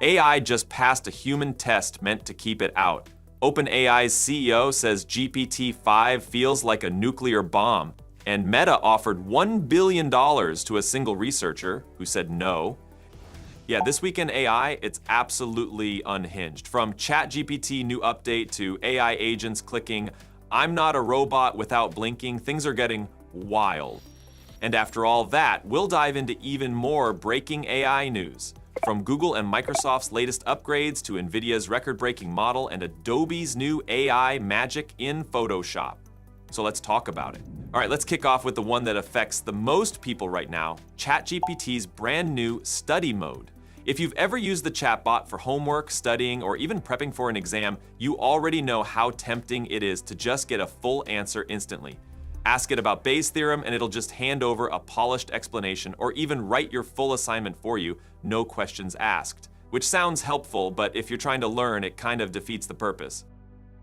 AI just passed a human test meant to keep it out. OpenAI's CEO says GPT-5 feels like a nuclear bomb, and Meta offered $1 billion to a single researcher who said no. Yeah, this week in AI, it's absolutely unhinged. From ChatGPT new update to AI agents clicking, "I'm not a robot" without blinking, things are getting wild. And after all that, we'll dive into even more breaking AI news. From Google and Microsoft's latest upgrades to NVIDIA's record-breaking model and Adobe's new AI magic in Photoshop. So let's talk about it. All right, let's kick off with the one that affects the most people right now, ChatGPT's brand new study mode. If you've ever used the chatbot for homework, studying, or even prepping for an exam, you already know how tempting it is to just get a full answer instantly. Ask it about Bayes' theorem and it'll just hand over a polished explanation or even write your full assignment for you, no questions asked. Which sounds helpful, but if you're trying to learn, it kind of defeats the purpose.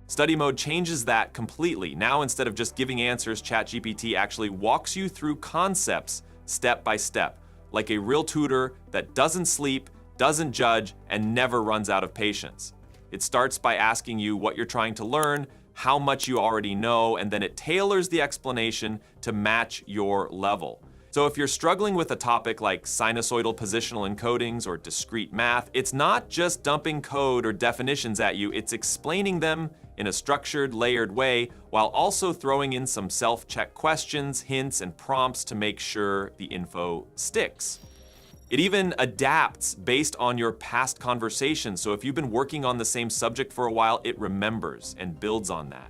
Study mode changes that completely. Now, instead of just giving answers, ChatGPT actually walks you through concepts step by step, like a real tutor that doesn't sleep, doesn't judge, and never runs out of patience. It starts by asking you what you're trying to learn, how much you already know, and then it tailors the explanation to match your level. So if you're struggling with a topic like sinusoidal positional encodings or discrete math, it's not just dumping code or definitions at you, it's explaining them in a structured, layered way, while also throwing in some self-check questions, hints, and prompts to make sure the info sticks. It even adapts based on your past conversations, so if you've been working on the same subject for a while, it remembers and builds on that.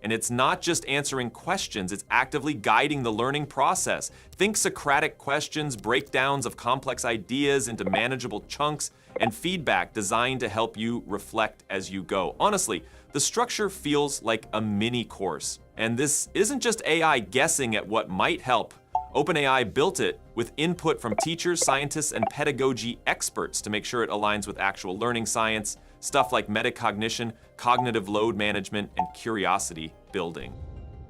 And it's not just answering questions, it's actively guiding the learning process. Think Socratic questions, breakdowns of complex ideas into manageable chunks, and feedback designed to help you reflect as you go. Honestly, the structure feels like a mini course. And this isn't just AI guessing at what might help. OpenAI built it with input from teachers, scientists, and pedagogy experts to make sure it aligns with actual learning science, stuff like metacognition, cognitive load management, and curiosity building.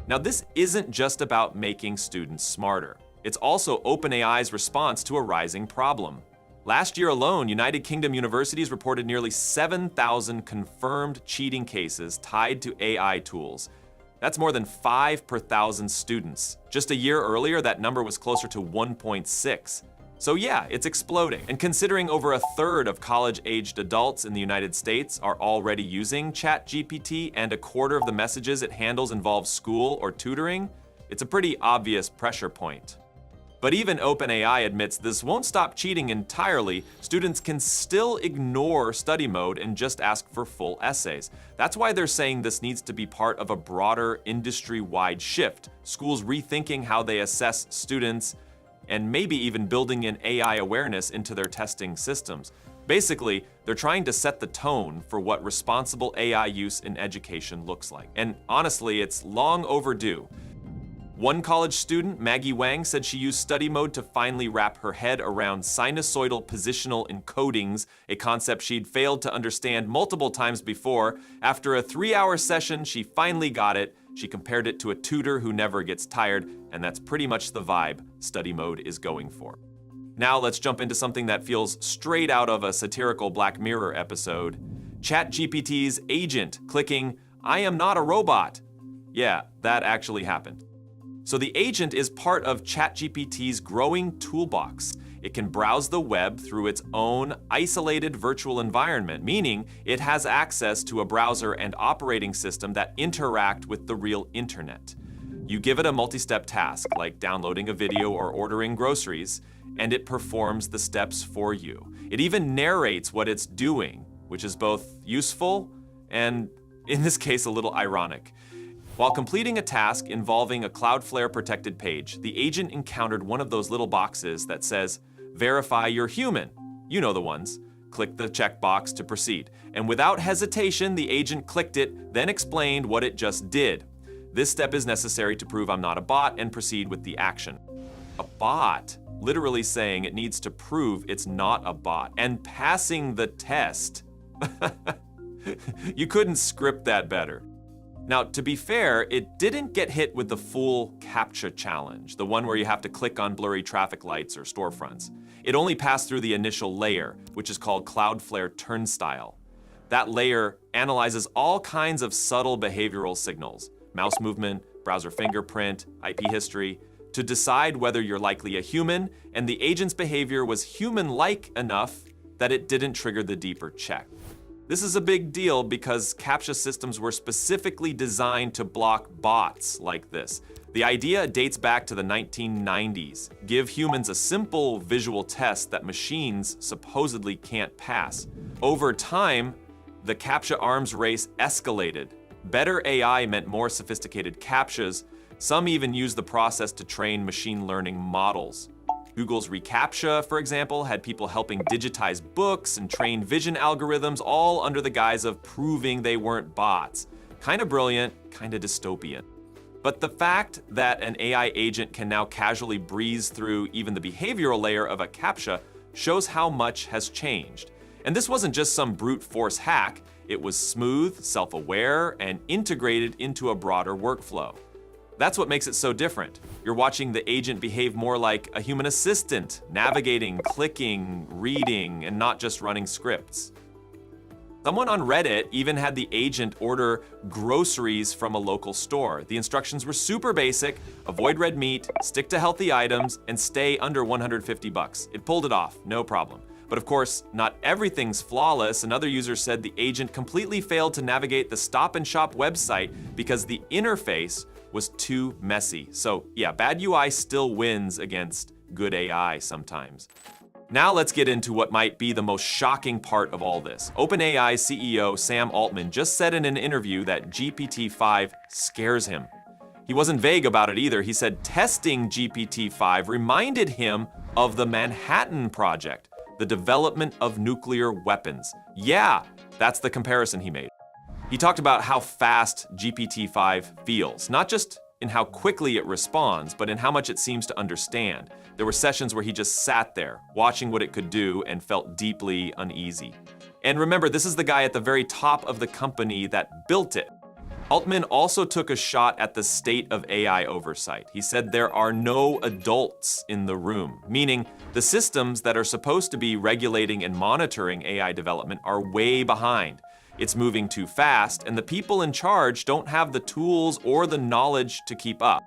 Now, this isn't just about making students smarter. It's also OpenAI's response to a rising problem. Last year alone, United Kingdom universities reported nearly 7,000 confirmed cheating cases tied to AI tools. That's more than 5 per 1,000 students. Just a year earlier, that number was closer to 1.6. So yeah, it's exploding. And considering over a third of college-aged adults in the United States are already using ChatGPT and a quarter of the messages it handles involve school or tutoring, it's a pretty obvious pressure point. But even OpenAI admits this won't stop cheating entirely. Students can still ignore study mode and just ask for full essays. That's why they're saying this needs to be part of a broader industry-wide shift. Schools rethinking how they assess students and maybe even building in AI awareness into their testing systems. Basically, they're trying to set the tone for what responsible AI use in education looks like. And honestly, it's long overdue. One college student, Maggie Wang, said she used study mode to finally wrap her head around sinusoidal positional encodings, a concept she'd failed to understand multiple times before. After a 3-hour session, she finally got it. She compared it to a tutor who never gets tired, and that's pretty much the vibe study mode is going for. Now let's jump into something that feels straight out of a satirical Black Mirror episode. ChatGPT's agent clicking, "I am not a robot." Yeah, that actually happened. So the agent is part of ChatGPT's growing toolbox. It can browse the web through its own isolated virtual environment, meaning it has access to a browser and operating system that interact with the real internet. You give it a multi-step task, like downloading a video or ordering groceries, and it performs the steps for you. It even narrates what it's doing, which is both useful and, in this case, a little ironic. While completing a task involving a Cloudflare protected page, the agent encountered one of those little boxes that says, "Verify you're human." You know the ones. Click the checkbox to proceed. And without hesitation, the agent clicked it, then explained what it just did. "This step is necessary to prove I'm not a bot and proceed with the action." A bot, literally saying it needs to prove it's not a bot and passing the test. You couldn't script that better. Now, to be fair, it didn't get hit with the full CAPTCHA challenge, the one where you have to click on blurry traffic lights or storefronts. It only passed through the initial layer, which is called Cloudflare Turnstile. That layer analyzes all kinds of subtle behavioral signals, mouse movement, browser fingerprint, IP history, to decide whether you're likely a human, and the agent's behavior was human-like enough that it didn't trigger the deeper check. This is a big deal because CAPTCHA systems were specifically designed to block bots like this. The idea dates back to the 1990s. Give humans a simple visual test that machines supposedly can't pass. Over time, the CAPTCHA arms race escalated. Better AI meant more sophisticated CAPTCHAs. Some even used the process to train machine learning models. Google's reCAPTCHA, for example, had people helping digitize books and train vision algorithms, all under the guise of proving they weren't bots. Kind of brilliant, kind of dystopian. But the fact that an AI agent can now casually breeze through even the behavioral layer of a CAPTCHA shows how much has changed. And this wasn't just some brute force hack, it was smooth, self-aware, and integrated into a broader workflow. That's what makes it so different. You're watching the agent behave more like a human assistant, navigating, clicking, reading, and not just running scripts. Someone on Reddit even had the agent order groceries from a local store. The instructions were super basic: avoid red meat, stick to healthy items, and stay under 150 bucks. It pulled it off, no problem. But of course, not everything's flawless. Another user said the agent completely failed to navigate the Stop and Shop website because the interface was too messy. So yeah, bad UI still wins against good AI sometimes. Now let's get into what might be the most shocking part of all this. OpenAI CEO Sam Altman just said in an interview that GPT-5 scares him. He wasn't vague about it either. He said testing GPT-5 reminded him of the Manhattan Project, the development of nuclear weapons. Yeah, that's the comparison he made. He talked about how fast GPT-5 feels, not just in how quickly it responds, but in how much it seems to understand. There were sessions where he just sat there, watching what it could do, and felt deeply uneasy. And remember, this is the guy at the very top of the company that built it. Altman also took a shot at the state of AI oversight. He said there are no adults in the room, meaning the systems that are supposed to be regulating and monitoring AI development are way behind. It's moving too fast, and the people in charge don't have the tools or the knowledge to keep up.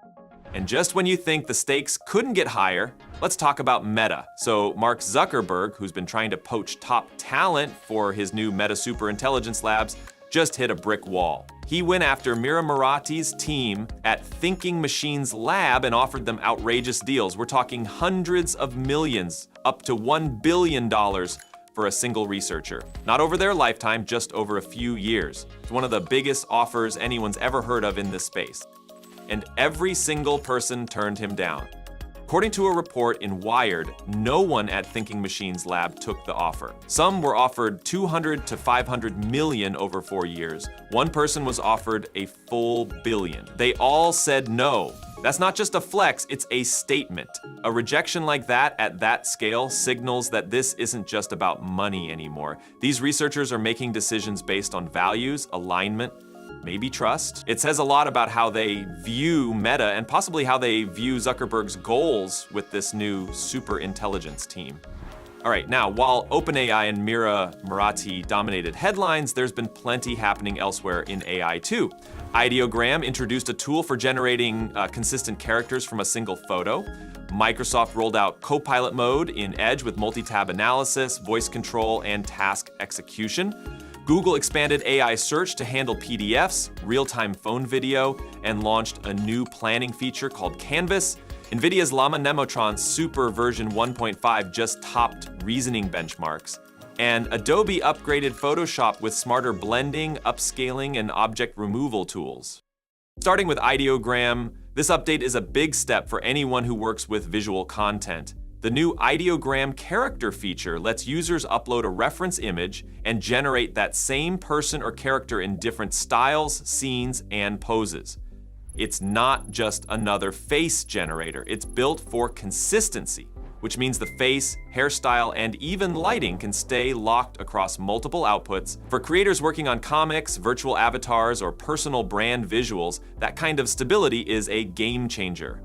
And just when you think the stakes couldn't get higher, let's talk about Meta. So Mark Zuckerberg, who's been trying to poach top talent for his new Meta Superintelligence Labs, just hit a brick wall. He went after Mira Murati's team at Thinking Machines Lab and offered them outrageous deals. We're talking hundreds of millions, up to $1 billion for a single researcher. Not over their lifetime, just over a few years. It's one of the biggest offers anyone's ever heard of in this space. And every single person turned him down. According to a report in Wired, no one at Thinking Machines Lab took the offer. Some were offered 200 to 500 million over 4 years. One person was offered a full billion. They all said no. That's not just a flex, it's a statement. A rejection like that at that scale signals that this isn't just about money anymore. These researchers are making decisions based on values, alignment, maybe trust. It says a lot about how they view Meta and possibly how they view Zuckerberg's goals with this new super intelligence team. All right, now, while OpenAI and Mira Murati dominated headlines, there's been plenty happening elsewhere in AI too. Ideogram introduced a tool for generating consistent characters from a single photo. Microsoft rolled out Copilot mode in Edge with multi-tab analysis, voice control, and task execution. Google expanded AI search to handle PDFs, real-time phone video, and launched a new planning feature called Canvas. NVIDIA's Llama Nemotron Super version 1.5 just topped reasoning benchmarks. And Adobe upgraded Photoshop with smarter blending, upscaling, and object removal tools. Starting with Ideogram, this update is a big step for anyone who works with visual content. The new Ideogram character feature lets users upload a reference image and generate that same person or character in different styles, scenes, and poses. It's not just another face generator. It's built for consistency, which means the face, hairstyle, and even lighting can stay locked across multiple outputs. For creators working on comics, virtual avatars, or personal brand visuals, that kind of stability is a game changer.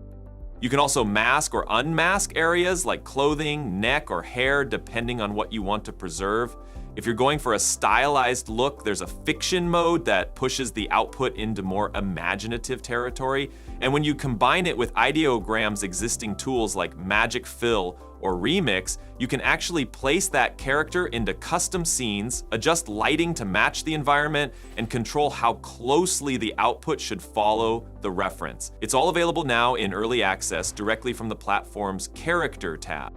You can also mask or unmask areas like clothing, neck, or hair, depending on what you want to preserve. If you're going for a stylized look, there's a fiction mode that pushes the output into more imaginative territory. And when you combine it with Ideogram's existing tools like Magic Fill or Remix, you can actually place that character into custom scenes, adjust lighting to match the environment, and control how closely the output should follow the reference. It's all available now in early access directly from the platform's Character tab.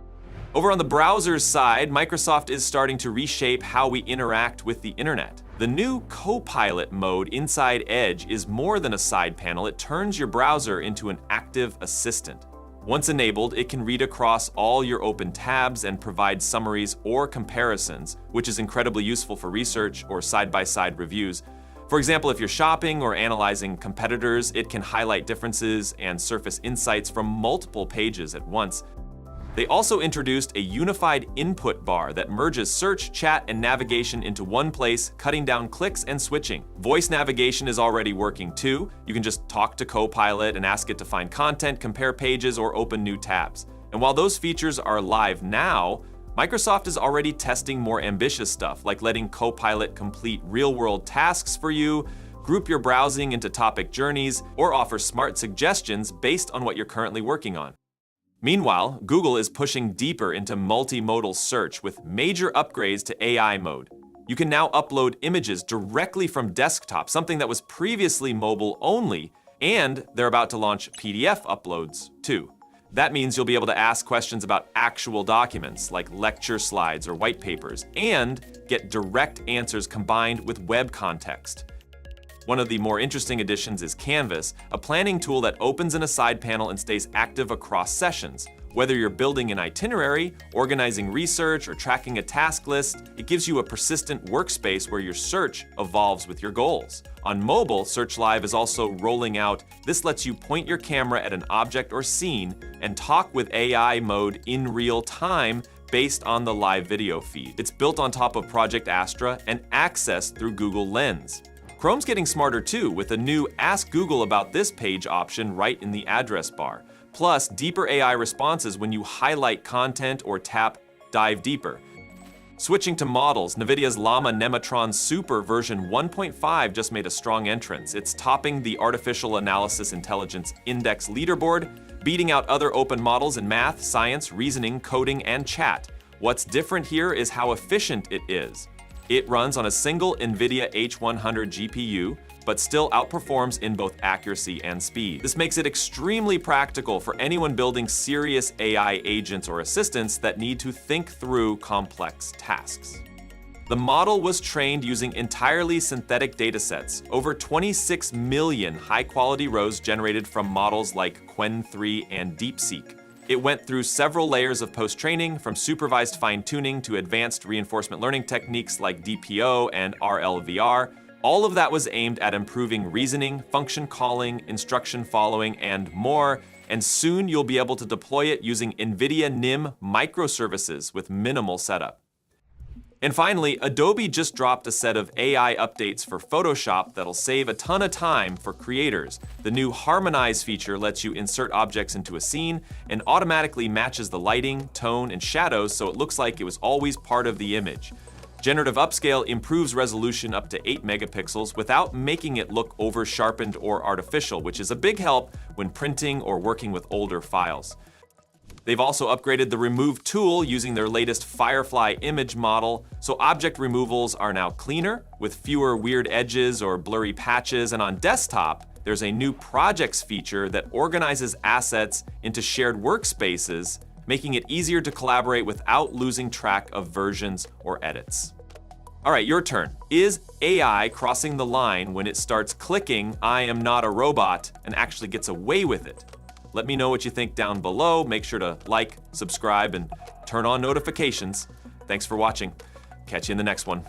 Over on the browser's side, Microsoft is starting to reshape how we interact with the internet. The new Copilot mode inside Edge is more than a side panel. It turns your browser into an active assistant. Once enabled, it can read across all your open tabs and provide summaries or comparisons, which is incredibly useful for research or side-by-side reviews. For example, if you're shopping or analyzing competitors, it can highlight differences and surface insights from multiple pages at once. They also introduced a unified input bar that merges search, chat, and navigation into one place, cutting down clicks and switching. Voice navigation is already working too. You can just talk to Copilot and ask it to find content, compare pages, or open new tabs. And while those features are live now, Microsoft is already testing more ambitious stuff, like letting Copilot complete real-world tasks for you, group your browsing into topic journeys, or offer smart suggestions based on what you're currently working on. Meanwhile, Google is pushing deeper into multimodal search with major upgrades to AI mode. You can now upload images directly from desktop, something that was previously mobile only, and they're about to launch PDF uploads too. That means you'll be able to ask questions about actual documents, like lecture slides or white papers, and get direct answers combined with web context. One of the more interesting additions is Canvas, a planning tool that opens in a side panel and stays active across sessions. Whether you're building an itinerary, organizing research, or tracking a task list, it gives you a persistent workspace where your search evolves with your goals. On mobile, Search Live is also rolling out. This lets you point your camera at an object or scene and talk with AI mode in real time based on the live video feed. It's built on top of Project Astra and accessed through Google Lens. Chrome's getting smarter too, with a new Ask Google About This page option right in the address bar. Plus, deeper AI responses when you highlight content or tap Dive Deeper. Switching to models, NVIDIA's Llama Nematron Super version 1.5 just made a strong entrance. It's topping the Artificial Analysis Intelligence Index leaderboard, beating out other open models in math, science, reasoning, coding, and chat. What's different here is how efficient it is. It runs on a single NVIDIA H100 GPU, but still outperforms in both accuracy and speed. This makes it extremely practical for anyone building serious AI agents or assistants that need to think through complex tasks. The model was trained using entirely synthetic datasets, over 26 million high-quality rows generated from models like Qwen 3 and DeepSeek. It went through several layers of post-training, from supervised fine-tuning to advanced reinforcement learning techniques like DPO and RLVR. All of that was aimed at improving reasoning, function calling, instruction following, and more, and soon you'll be able to deploy it using NVIDIA NIM microservices with minimal setup. And finally, Adobe just dropped a set of AI updates for Photoshop that'll save a ton of time for creators. The new Harmonize feature lets you insert objects into a scene and automatically matches the lighting, tone, and shadows so it looks like it was always part of the image. Generative Upscale improves resolution up to 8 megapixels without making it look over-sharpened or artificial, which is a big help when printing or working with older files. They've also upgraded the Remove tool using their latest Firefly image model, so object removals are now cleaner, with fewer weird edges or blurry patches, and on desktop, there's a new Projects feature that organizes assets into shared workspaces, making it easier to collaborate without losing track of versions or edits. All right, your turn. Is AI crossing the line when it starts clicking "I am not a robot" and actually gets away with it? Let me know what you think down below. Make sure to like, subscribe, and turn on notifications. Thanks for watching. Catch you in the next one.